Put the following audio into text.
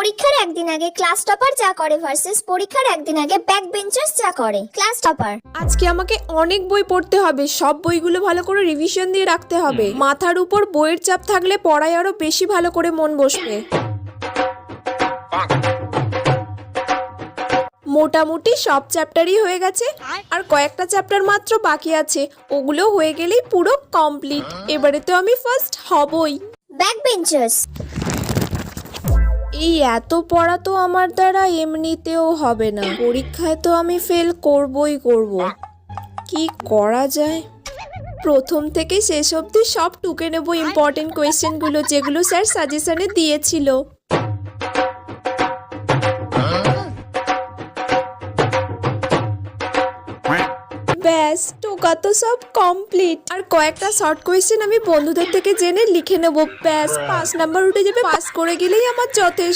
পরীক্ষার একদিন আগে ক্লাস টপার যা করে ভার্সেস পরীক্ষার একদিন আগে ব্যাক বেঞ্চার্স যা করে। ক্লাস টপার: আজকে আমাকে অনেক বই পড়তে হবে, সব বইগুলো ভালো করে রিভিশন দিয়ে রাখতে হবে। মাথার উপর বইয়ের চাপ থাকলে পড়ায় আরো বেশি ভালো করে মন বসবে। মোটামুটি সব চ্যাপ্টারই হয়ে গেছে, আর কয়েকটা চ্যাপ্টার মাত্র বাকি আছে, ওগুলো হয়ে গেলেই পুরো কমপ্লিট। এবারে তো আমি ফার্স্ট হবই। ব্যাক বেঞ্চার্স: এই এত পড়া তো আমার দ্বারা এমনিতেও হবে না, পরীক্ষায় তো আমি ফেল করবই করব। কি করা যায়? প্রথম থেকে শেষ অবধি সব টুকে নেব ইম্পর্টেন্ট কোয়েশ্চেনগুলো, যেগুলো স্যার সাজেশনে দিয়েছিল। ব্যাস, টোকা তো সব কমপ্লিট। আর কয়েকটা শর্ট কোয়েশ্চেন আমি বন্ধুদের থেকে জেনে লিখে নেব, ব্যাস 5 নাম্বার উঠে যাবে। পাস করে গেলেই আমার যথেষ্ট।